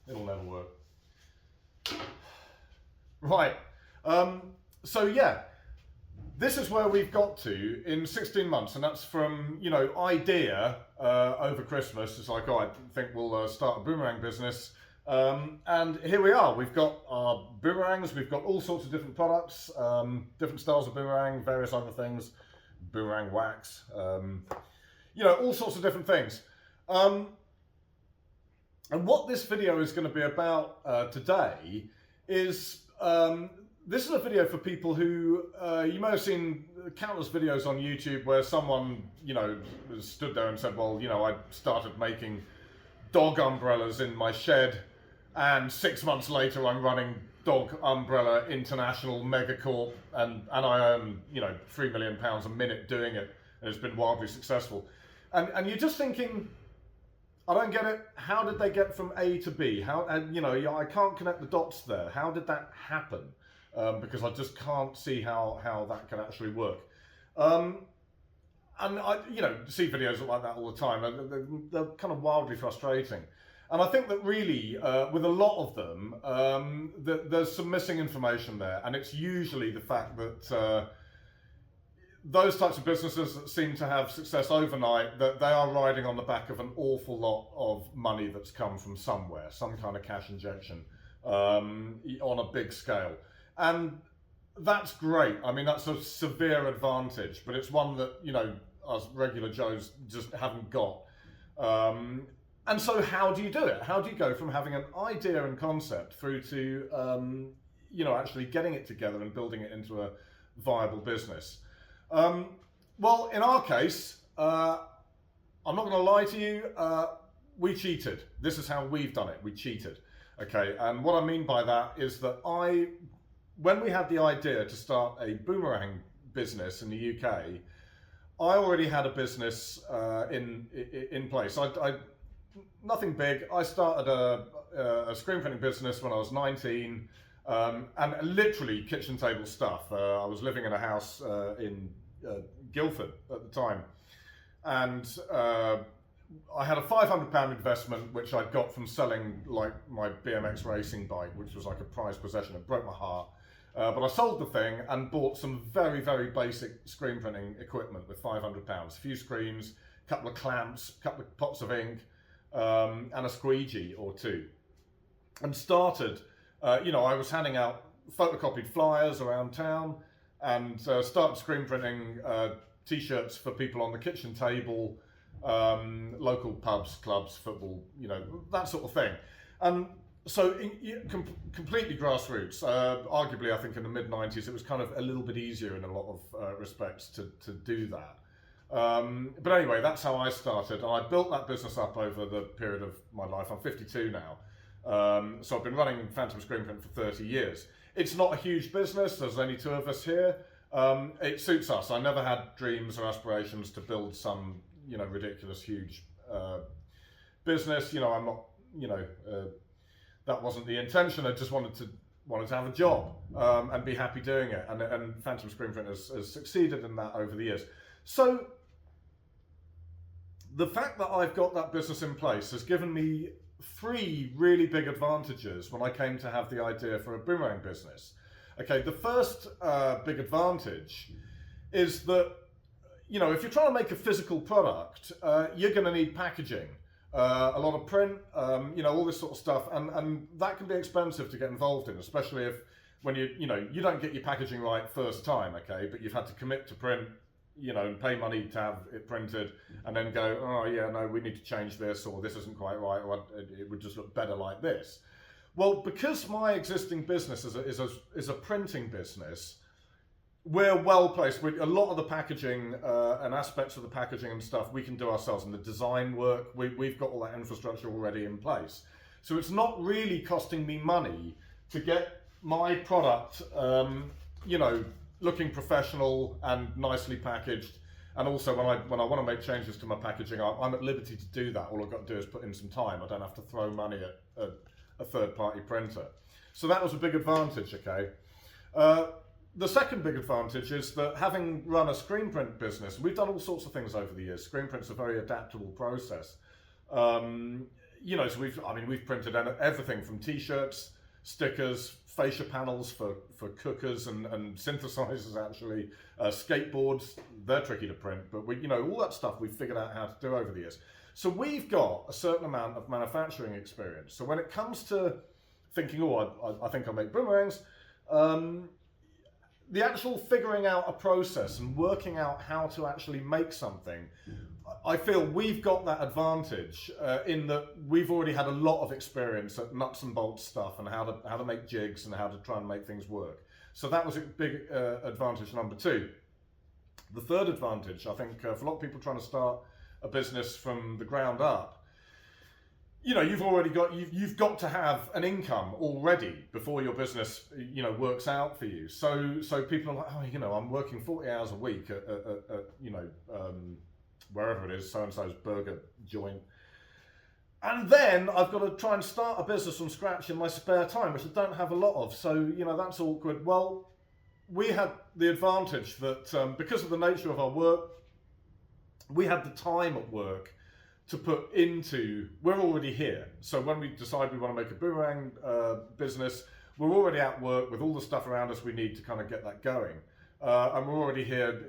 It'll never work. Right. So yeah, this is where we've got to in 16 months, and that's from, you know, idea over Christmas. It's like, oh, I think we'll start a boomerang business. And here we are. We've got our boomerangs. We've got all sorts of different products, different styles of boomerang, various other things, boomerang wax, you know, all sorts of different things. And what this video is going to be about today is, this is a video for people who, you may have seen countless videos on YouTube where someone, you know, stood there and said, well, you know, I started making dog umbrellas in my shed, and 6 months later I'm running Dog Umbrella International Megacorp, and I earn, you know, £3 million a minute doing it, and it's been wildly successful. And you're just thinking, I don't get it. How did they get from A to B? How, and you know, I can't connect the dots there. How did that happen? Because I just can't see how that can actually work. And I, you know, see videos like that all the time. They're kind of wildly frustrating. And I think that really, with a lot of them, there's some missing information there. And it's usually the fact that those types of businesses that seem to have success overnight, that they are riding on the back of an awful lot of money that's come from somewhere, some kind of cash injection on a big scale. And that's great. I mean, that's a severe advantage, but it's one that, you know, us regular Joes just haven't got. And so how do you do it? How do you go from having an idea and concept through to, you know, actually getting it together and building it into a viable business? Well, in our case, I'm not going to lie to you, we cheated. This is how we've done it. We cheated. Okay, and what I mean by that is that when we had the idea to start a boomerang business in the UK, I already had a business in place. Nothing big. I started a screen printing business when I was 19, and literally kitchen table stuff. I was living in a house in Guildford at the time, and I had a £500 investment which I'd got from selling like my BMX racing bike, which was like a prized possession. It broke my heart, but I sold the thing and bought some very, very basic screen printing equipment with £500. A few screens, a couple of clamps, a couple of pots of ink, and a squeegee or two, and started. You know, I was handing out photocopied flyers around town, and started screen printing t-shirts for people on the kitchen table, local pubs, clubs, football, you know, that sort of thing. And so completely grassroots. Arguably, I think in the mid-90s, it was kind of a little bit easier in a lot of respects to do that. But anyway, that's how I started. And I built that business up over the period of my life. I'm 52 now. So I've been running Phantom Screen Print for 30 years. It's not a huge business. There's only 2 of us here. It suits us. I never had dreams or aspirations to build some, you know, ridiculous, huge business. You know, I'm not, you know, that wasn't the intention. I just wanted to have a job and be happy doing it. And Phantom Screen Print has succeeded in that over the years. So the fact that I've got that business in place has given me 3 really big advantages when I came to have the idea for a boomerang business. Okay, the first big advantage is that, you know, if you're trying to make a physical product, you're going to need packaging, a lot of print, you know, all this sort of stuff, and that can be expensive to get involved in, especially if when you know, you don't get your packaging right first time, okay, but you've had to commit to print, you know, and pay money to have it printed, and then go, oh yeah, no, we need to change this, or this isn't quite right, or it would just look better like this. Well, because my existing business is a printing business, we're well placed. A lot of the packaging and aspects of the packaging and stuff we can do ourselves, and the design work, we've got all that infrastructure already in place. So it's not really costing me money to get my product, you know, looking professional and nicely packaged. And also when I want to make changes to my packaging, I'm at liberty to do that. All I've got to do is put in some time. I don't have to throw money at a third-party printer. So that was a big advantage, okay? The second big advantage is that having run a screen print business, we've done all sorts of things over the years. Screen print's a very adaptable process. so we've printed everything from T-shirts, stickers, fascia panels for cookers and synthesizers, actually, skateboards. They're tricky to print, but all that stuff we've figured out how to do over the years. So we've got a certain amount of manufacturing experience. So when it comes to thinking, I think I'll make boomerangs, the actual figuring out a process and working out how to actually make something, I feel we've got that advantage in that we've already had a lot of experience at nuts and bolts stuff and how to make jigs and how to try and make things work. So that was a big advantage number two. The third advantage, I think, for a lot of people trying to start a business from the ground up, you've got to have an income already before your business, works out for you. So people are like, I'm working 40 hours a week at wherever it is, so-and-so's burger joint. And then I've got to try and start a business from scratch in my spare time, which I don't have a lot of. So, that's awkward. Well, we had the advantage that because of the nature of our work, we had the time at work to put into, we're already here. So when we decide we want to make a boomerang business, we're already at work with all the stuff around us we need to kind of get that going. And we're already here,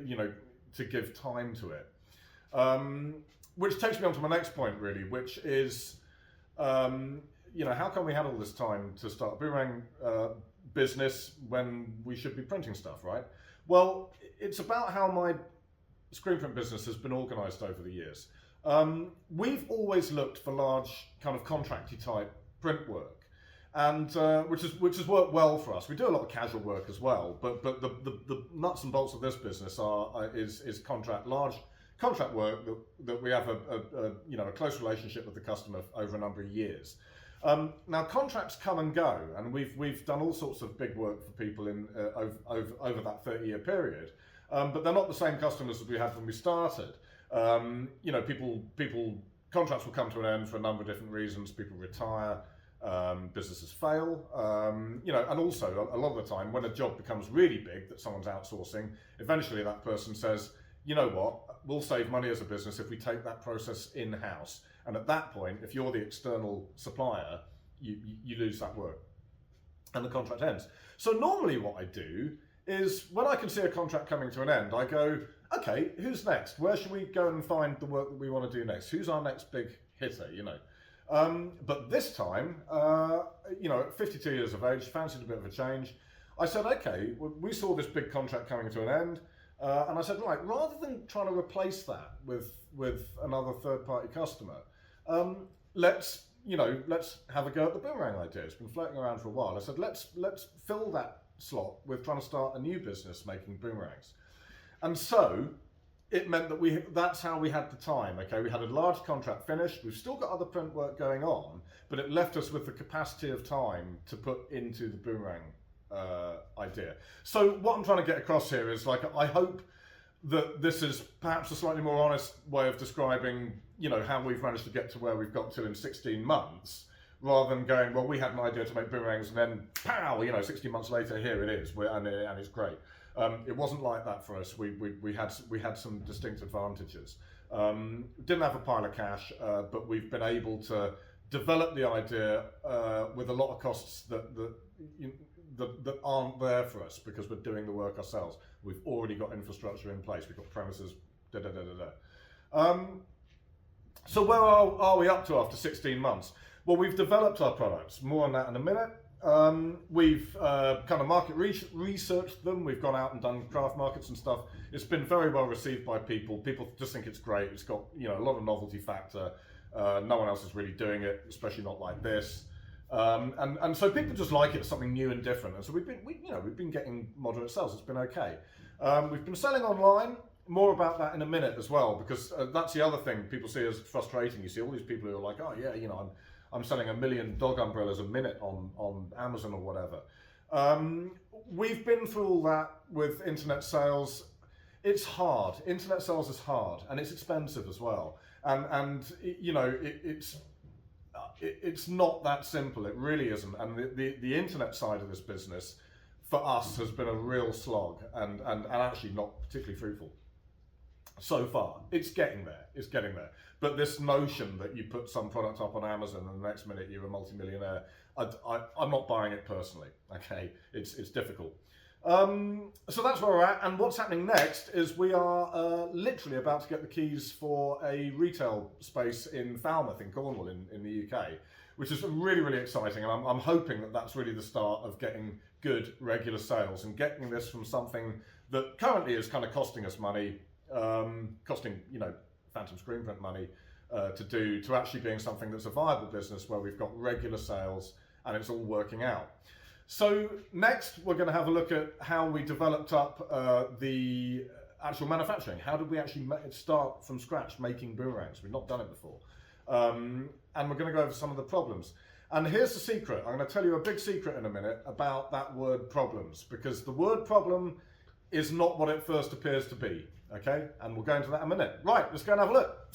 to give time to it. Which takes me on to my next point, really, which is, how come we had all this time to start a boomerang business when we should be printing stuff, right? Well, it's about how my screen print business has been organized over the years. We've always looked for large kind of contracty type print work, and which has worked well for us. We do a lot of casual work as well, but the nuts and bolts of this business is large contract work that we have a close relationship with the customer over a number of years. Now contracts come and go, and we've done all sorts of big work for people in over that 30-year period, but they're not the same customers as we had when we started. Contracts will come to an end for a number of different reasons. People retire, businesses fail, and also a lot of the time when a job becomes really big that someone's outsourcing, eventually that person says, you know what, we'll save money as a business if we take that process in-house. And at that point, if you're the external supplier, you lose that work and the contract ends. So normally what I do is when I can see a contract coming to an end, I go, okay, who's next? Where should we go and find the work that we want to do next? Who's our next big hitter, But this time, at 52 years of age, fancied a bit of a change. I said, okay, we saw this big contract coming to an end. And I said, right, rather than trying to replace that with another third-party customer, let's have a go at the boomerang idea. It's been floating around for a while. I said, let's fill that slot with trying to start a new business making boomerangs. And so it meant that that's how we had the time. Okay, we had a large contract finished. We've still got other print work going on, but it left us with the capacity of time to put into the boomerang idea. So what I'm trying to get across here is, I hope that this is perhaps a slightly more honest way of describing, how we've managed to get to where we've got to in 16 months, rather than going, well, we had an idea to make boomerangs and then, pow, 16 months later, here it is, and it's great. It wasn't like that for us. We had some distinct advantages. Didn't have a pile of cash, but we've been able to develop the idea with a lot of costs that aren't there for us because we're doing the work ourselves. We've already got infrastructure in place. We've got premises. So where are we up to after 16 months? Well, we've developed our products. More on that in a minute. We've kind of market researched them. We've gone out and done craft markets and stuff. It's been very well received by people. People just think it's great. It's got a lot of novelty factor. No one else is really doing it, especially not like this. And so people just like it as something new and different. And so we've been getting moderate sales. It's been okay. We've been selling online. More about that in a minute as well, because that's the other thing people see as frustrating. You see all these people who are like, oh yeah, I'm selling 1 million dog umbrellas a minute on Amazon or whatever. We've been through all that with internet sales. It's hard. Internet sales is hard, and it's expensive as well. And it's not that simple. It really isn't. And the internet side of this business for us has been a real slog and actually not particularly fruitful. so far. It's getting there. It's getting there. But this notion that you put some product up on Amazon and the next minute you're a multimillionaire, I'm not buying it personally. Okay, it's difficult. So that's where we're at. And what's happening next is we are literally about to get the keys for a retail space in Falmouth in Cornwall in the UK, which is really, really exciting. And I'm hoping that that's really the start of getting good regular sales and getting this from something that currently is kind of costing us money, costing, you know, phantom screen print money to actually being something that's a viable business where we've got regular sales and it's all working out. So next we're going to have a look at how we developed up the actual manufacturing. How did we actually start from scratch making boomerangs? We've not done it before. And we're going to go over some of the problems. And here's the secret. I'm going to tell you a big secret in a minute about that word problems, because the word problem is not what it first appears to be. Okay, and we'll go into that in a minute. Right, let's go and have a look.